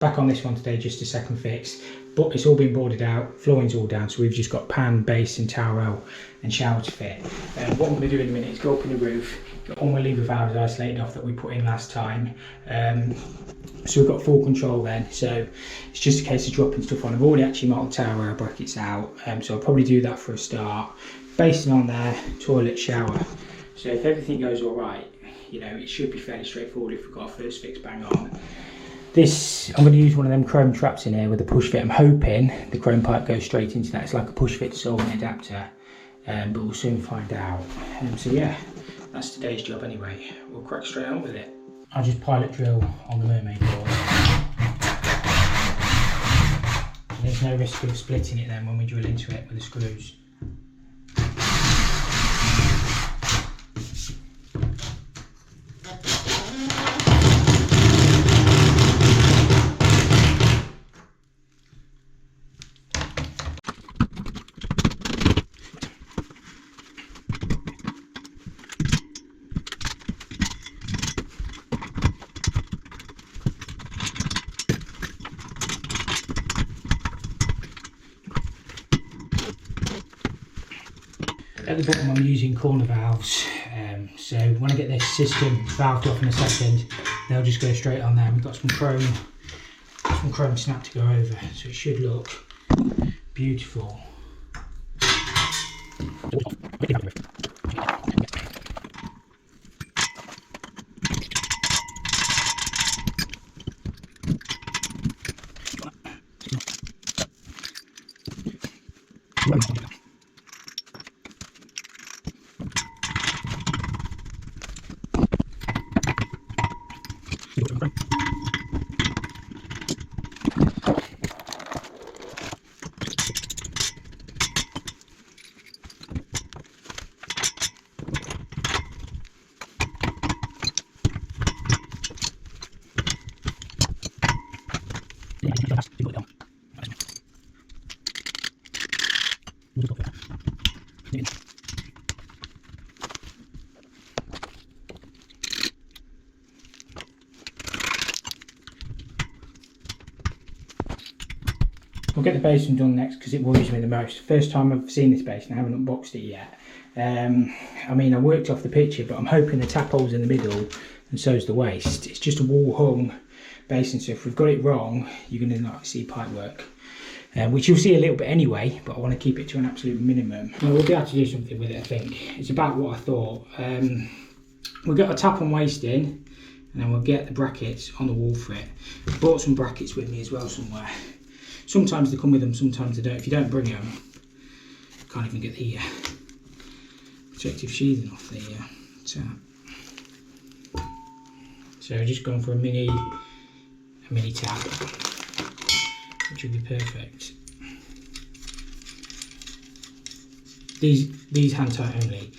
Back on this one today, just a second fix, but it's all been boarded out, flooring's all down, so we've just got pan, basin, towel and shower to fit. What I'm going to do in a minute is go up in the roof, get all my lever valves isolated off that we put in last time. So we've got full control then, so it's just a case of dropping stuff on. I've already actually marked the towel brackets out, so I'll probably do that for a start. Basin on there, toilet, shower. So if everything goes all right, you know, it should be fairly straightforward if we've got our first fix bang on. This, I'm going to use one of them chrome traps in here with a push fit. I'm hoping the chrome pipe goes straight into that. It's like a push fit solvent adapter, but we'll soon find out. So yeah, that's today's job anyway. We'll crack straight on with it. I'll just pilot drill on the mermaid board. There's no risk of splitting it then when we drill into it with the screws. At the bottom I'm using corner valves, so when I get this system valved off in a second, they'll just go straight on there. We've got some chrome snap to go over, so it should look beautiful. We'll get the basin done next because it worries me the most. First time I've seen this basin, I haven't unboxed it yet. I mean, I worked off the picture, but I'm hoping the tap hole's in the middle and so's the waste. It's just a wall hung basin, so if we've got it wrong, you're going to not see pipework. Which you'll see a little bit anyway, but I want to keep it to an absolute minimum. Well, we'll be able to do something with it, I think. It's about what I thought. We'll get a tap and waste in, and then we'll get the brackets on the wall for it. I brought some brackets with me as well somewhere. Sometimes they come with them, sometimes they don't. If you don't bring them, you can't even get the protective sheathing off the tap. So I've just gone for a mini tap, which would be perfect. These hand tight only.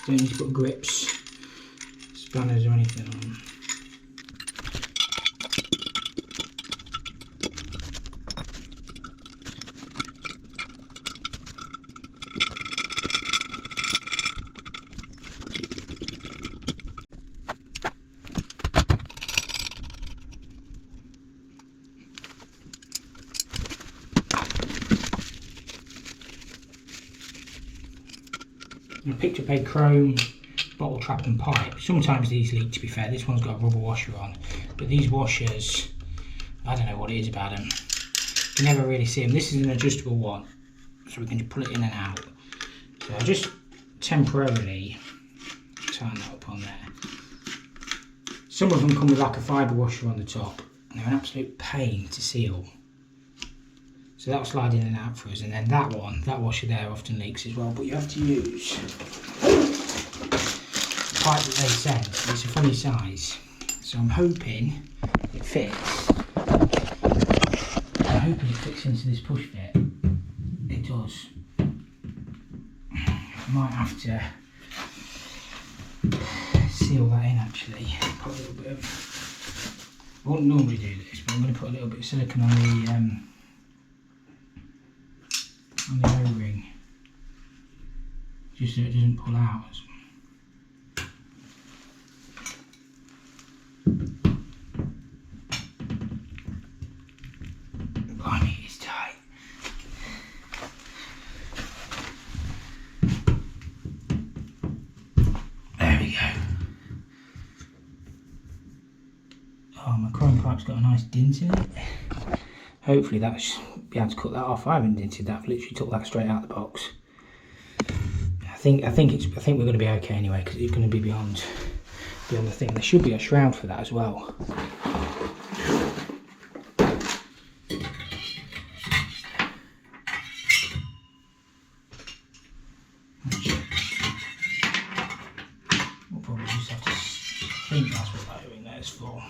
Don't need to put grips, spanners or anything on. I picked up a chrome bottle trap and pipe. Sometimes these leak, to be fair. This one's got a rubber washer on, but these washers, I don't know what it is about them. You can never really see them. This is an adjustable one, so we can just pull it in and out. So I'll just temporarily tighten that up on there. Some of them come with like a fibre washer on the top, and they're an absolute pain to seal. So that'll slide in and out for us, and then that washer there often leaks as well, but you have to use the pipe that they send. It's a funny size, so I'm hoping it fits. I'm hoping it fits into this push fit. It does. I might have to seal that in actually. Put a little bit of, I wouldn't normally do this, but I'm going to put a little bit of silicone on the O-ring, just so it doesn't pull out. my chrome pipe's got a nice dint in it. Hopefully that should be able to cut that off. I haven't dinted that, I've literally took that straight out of the box. I think we're going to be okay anyway, because it's going to be beyond the thing. There should be a shroud for that as well. We'll probably just have to think that's what that doing there is for.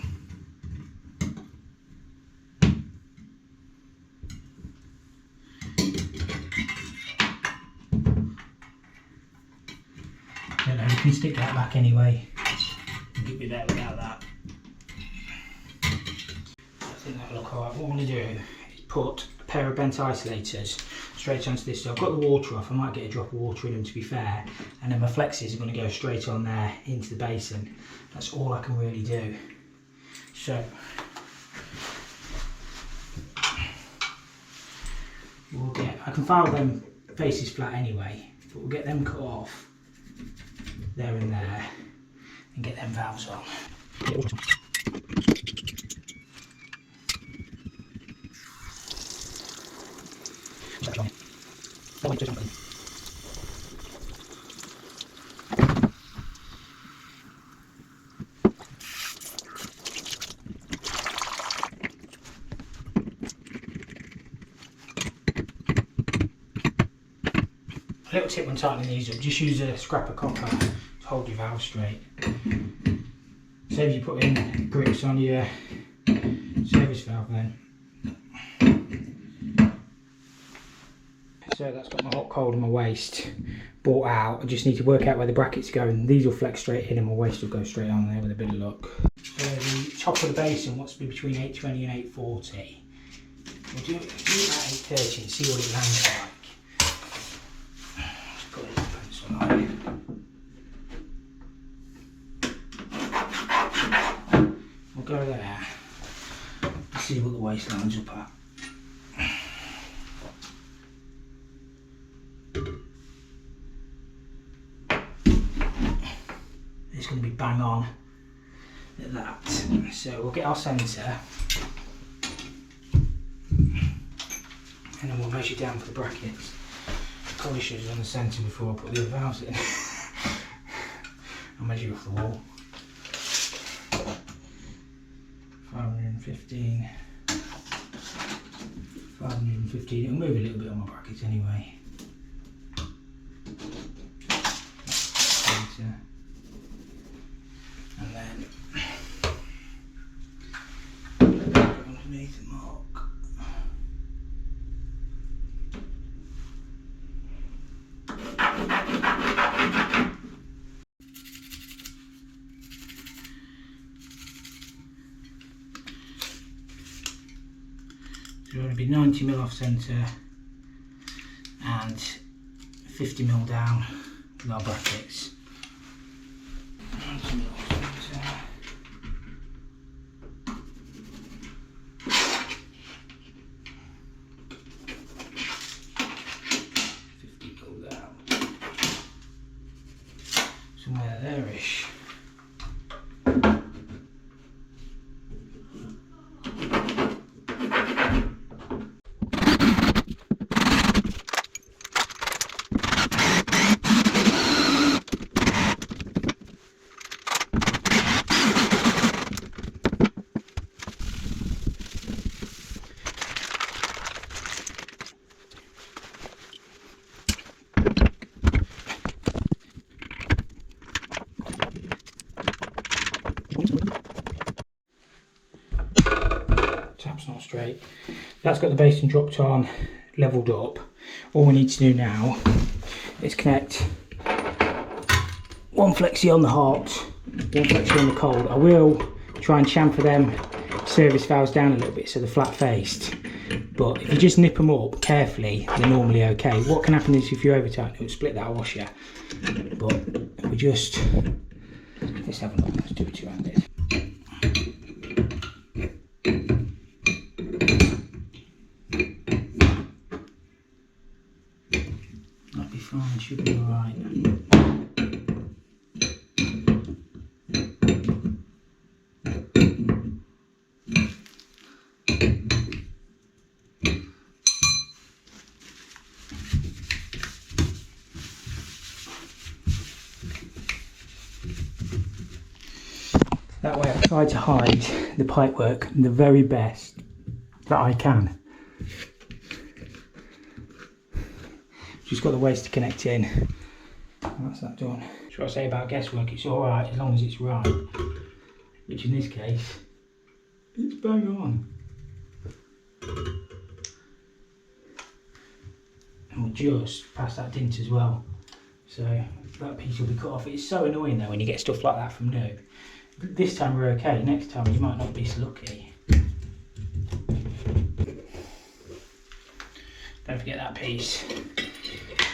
Don't know, you can stick that back anyway. We'll get me there without that. I think that'll look alright. What I want to do is put a pair of bent isolators straight onto this. So I've got the water off, I might get a drop of water in them to be fair, and then my flexes are going to go straight on there into the basin. That's all I can really do. So I can file them faces flat anyway, but we'll get them cut off there and there and get them valves on. A little tip when tightening these up, just use a scrap of copper to hold your valve straight. Save you putting grips on your service valve then. So that's got my hot cold and my waste brought out. I just need to work out where the brackets go, and these will flex straight in and my waste will go straight on there with a bit of luck. The top of the basin wants to be between 820 and 840. We'll do about 830 and see what it lands like. Put it in the pencil line. We'll go there, see what the waste lines up at. It's going to be bang on at that. So we'll get our centre and then we'll measure down for the brackets. Probably should have done the centre before I put the other valves in. I'll measure off the wall. 515. 515. It'll move a little bit on my brackets anyway. Centre. And then underneath the mark. So we're going to be 90mm off centre and 50mm down with our brackets. 90mm off centre. 50mm down. Somewhere there-ish. Tap's not straight. That's got the basin dropped on, levelled up. All we need to do now is connect one flexi on the hot, one flexi on the cold. I will try and chamfer them service valves down a little bit so they're flat faced, but if you just nip them up carefully, they're normally okay. What can happen is if you over tighten it will split that washer, but if we just, let's have a look, let's do it two-handed. That'll be fine, should be alright. That way I've tried to hide the pipework the very best that I can. Just got the waste to connect in. And that's that done. That's what I say about guesswork, it's alright as long as it's right. Which in this case, it's bang on. And we're just past that dint as well. So that piece will be cut off. It's so annoying though when you get stuff like that from new. But this time we're okay, next time you might not be so lucky. Don't forget that piece,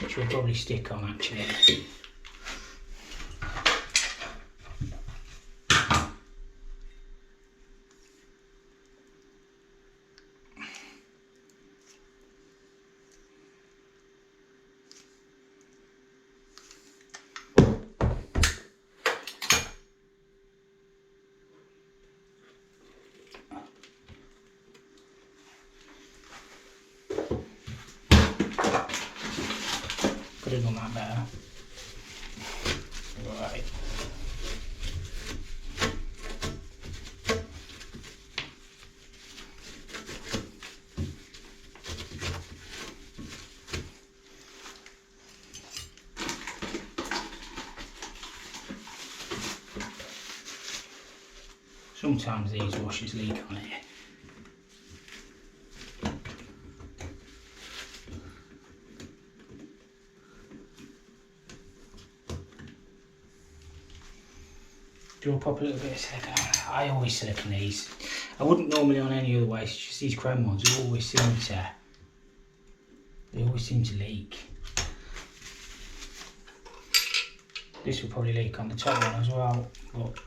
which we'll probably stick on actually. Could have done that better. Right. Sometimes these washers leak on it. Do you want to pop a little bit of silicone on it? I always silicone these. I wouldn't normally on any other waste, just these chrome ones always seem to leak. This will probably leak on the top one as well, but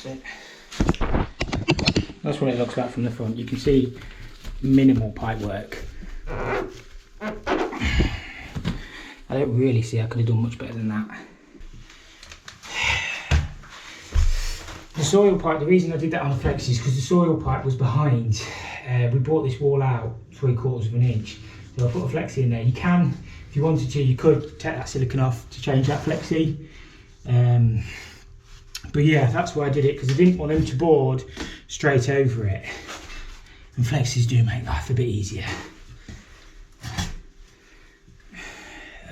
it. That's what it looks like from the front. You can see minimal pipe work. I don't really see I could have done much better than that. The soil pipe, the reason I did that on the flex is because the soil pipe was behind. We brought this wall out 3/4 of an inch. So I put a flexi in there. You can, if you wanted to, you could take that silicone off to change that flexi. But yeah, that's why I did it, because I didn't want them to board straight over it. And flexis do make life a bit easier.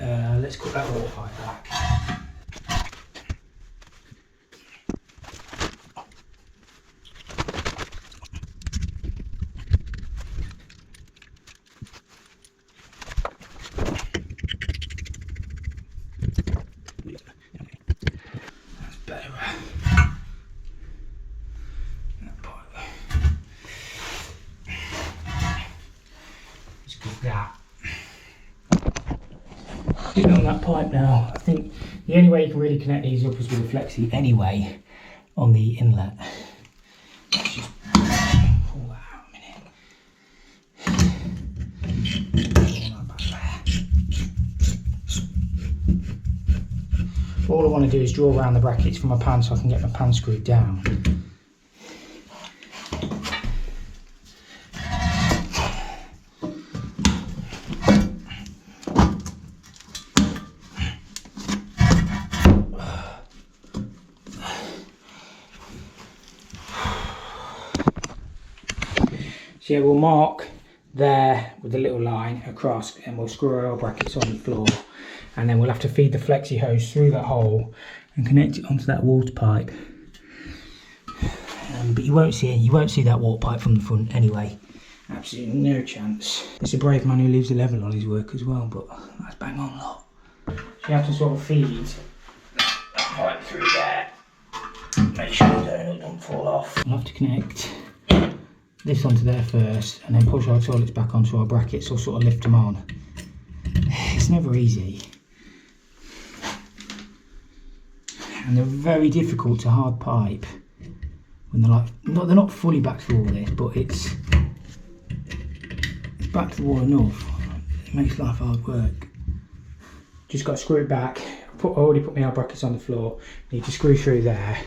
Let's cut that water pipe back. That's better. That pipe. Let's cut that. On that pipe now, I think the only way you can really connect these up is with a flexi anyway on the inlet. Let's just pull that out a minute. All I want to do is draw around the brackets for my pan so I can get my pan screwed down. So yeah, we'll mark there with a little line across, and we'll screw our oil brackets on the floor, and then we'll have to feed the flexi hose through that hole and connect it onto that water pipe. But you won't see that water pipe from the front anyway. Absolutely no chance. It's a brave man who leaves a level on his work as well, but that's bang on lot. So you have to sort of feed that pipe through there. Make sure it don't fall off. We'll have to connect this onto there first, and then push our toilets back onto our brackets, or sort of lift them on. It's never easy. And they're very difficult to hard pipe when they're like, they're not fully back to all this, but it's back to the wall enough. It makes life hard work. Just got to screw it back. I already put my air brackets on the floor. Need to screw through there.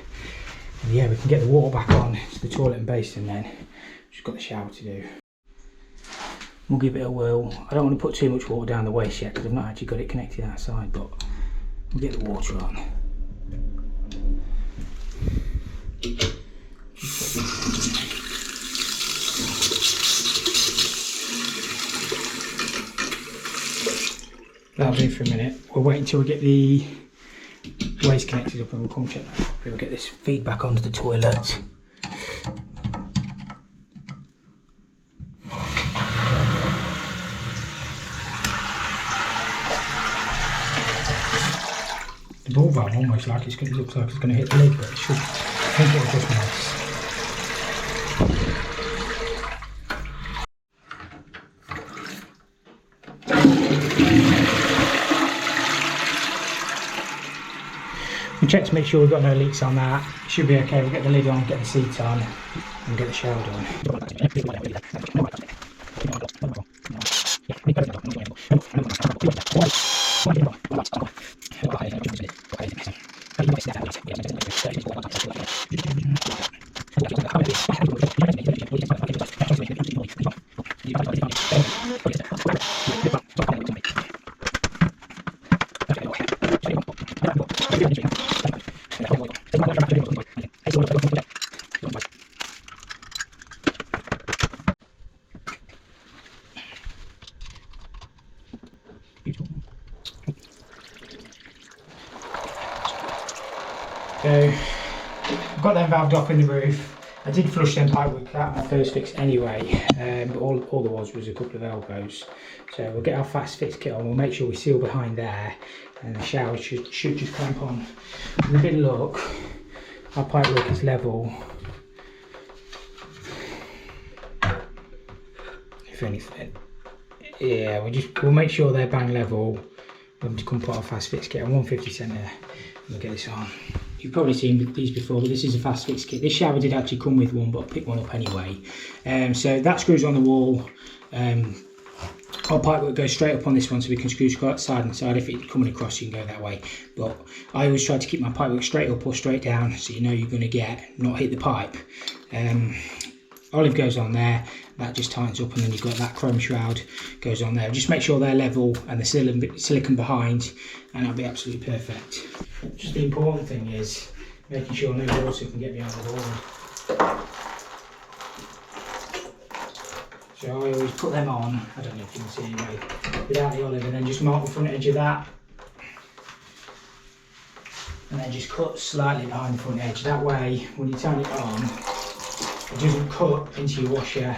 And yeah, we can get the water back on to the toilet and basin then. Just got the shower to do. We'll give it a whirl. I don't want to put too much water down the waste yet because I've not actually got it connected outside, but we'll get the water on. That'll do for a minute. We'll wait until we get the waste connected up and we'll come check that. We'll get this feedback onto the toilet. The ball valve almost like it looks like it's going to hit the lid, but it should. I think it'll just miss. We'll check to make sure we've got no leaks on that. Should be okay. We'll get the lid on, get the seat on, and get the shower done. So I've got them valved up in the roof. I did flush them pipework out my first fix anyway, but all there was a couple of elbows. So we'll get our fast fix kit on, we'll make sure we seal behind there, and the shower should just clamp on. With a bit of luck, our pipework is level. If anything, yeah, we'll make sure they're bang level. We'll to come put our fast fix kit on 150 centre, and we'll get this on. You've probably seen these before, but this is a fast fix kit. This shower did actually come with one, but I picked one up anyway. So that screws on the wall. Our pipework goes straight up on this one, so we can screw side and side. If it's coming across, you can go that way. But I always try to keep my pipework straight up or straight down, so you know you're going to not hit the pipe. Olive goes on there, that just tightens up, and then you've got that chrome shroud goes on there. Just make sure they're level and the silicone behind, and that'll be absolutely perfect. Just the important thing is making sure no water can get behind the wall. So I always put them on, I don't know if you can see anyway, without the olive, and then just mark the front edge of that. And then just cut slightly behind the front edge. That way, when you turn it on, it doesn't cut into your washer.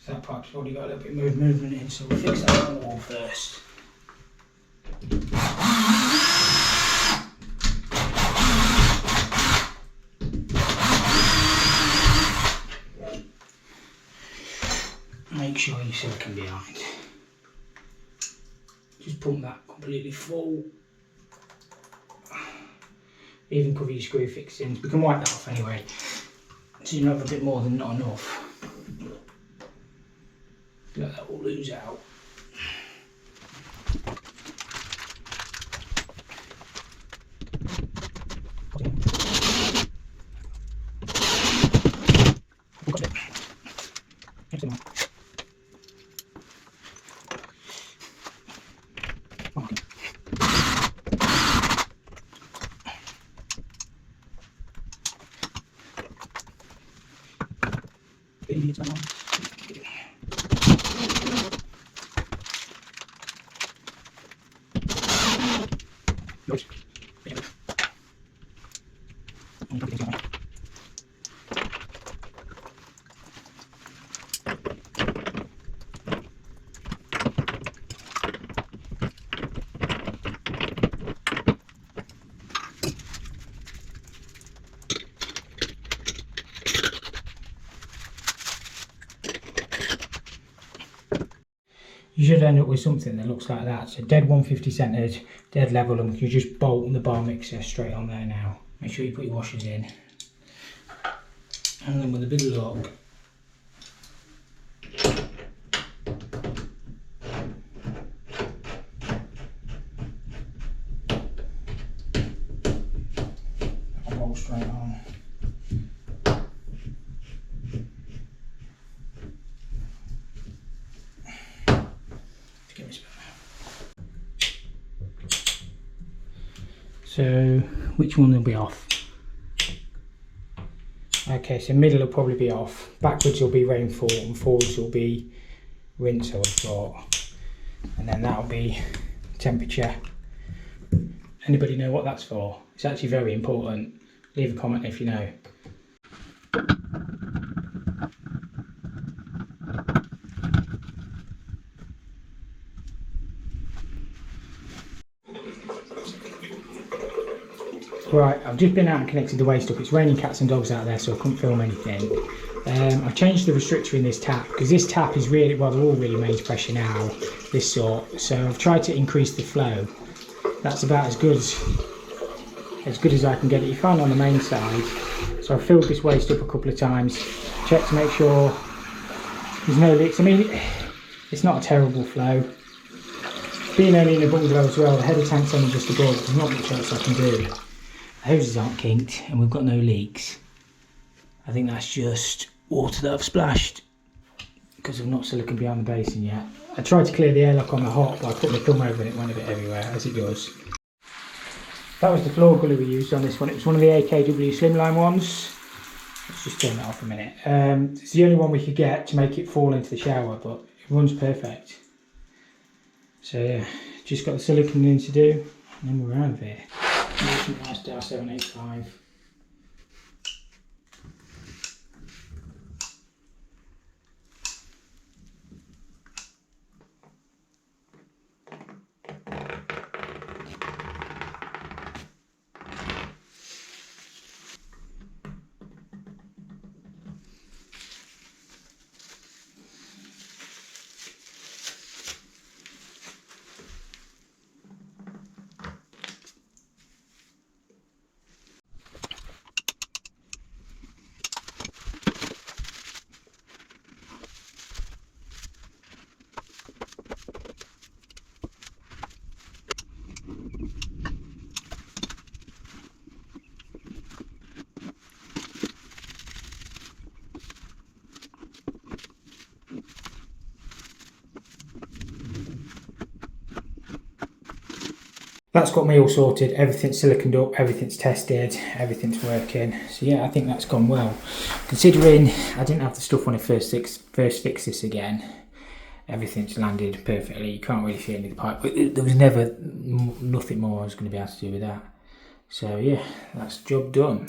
So that pipe's already got a little bit of movement in, so we'll fix that on the wall first. Make sure your silicone behind. Just pump that completely full. Even cover your screw fixings. We can wipe that off anyway, so you know have a bit more than not enough. Let that all lose out. You should end up with something that looks like that. So dead 150 centred, dead level, and you just bolt the bar mixer straight on there now. Make sure you put your washers in. And then with a big lock, I'll bolt straight on. So which one will be off? Okay, so middle will probably be off. Backwards will be rainfall and forwards will be rinse, I would have thought. And then that'll be temperature. Anybody know what that's for? It's actually very important. Leave a comment if you know. Right, I've just been out and connected the waste up. It's raining cats and dogs out there, so I couldn't film anything. I've changed the restrictor in this tap because this tap is really, well, they're all really mains pressure now, this sort. So I've tried to increase the flow. That's about as good as I can get it. You find on the main side. So I've filled this waste up a couple of times, checked to make sure there's no leaks. I mean, it's not a terrible flow. Being only in a bungalow as well, the header tank's only just above. There's not much else I can do. The hoses aren't kinked and we've got no leaks. I think that's just water that I've splashed because I've not silicone behind the basin yet. I tried to clear the airlock on the hot, but I put my thumb over and it went a bit everywhere, as it does. That was the floor glue we used on this one. It was one of the AKW Slimline ones. Let's just turn that off a minute. It's the only one we could get to make it fall into the shower, but it runs perfect. So yeah, just got the silicone in to do, and then we're out of here. Nice Dow 785. That's got me all sorted, everything's siliconed up, everything's tested, everything's working. So yeah, I think that's gone well. Considering I didn't have the stuff when I first fixed this again, everything's landed perfectly. You can't really see any of the pipe, but there was nothing more I was going to be able to do with that. So yeah, that's job done.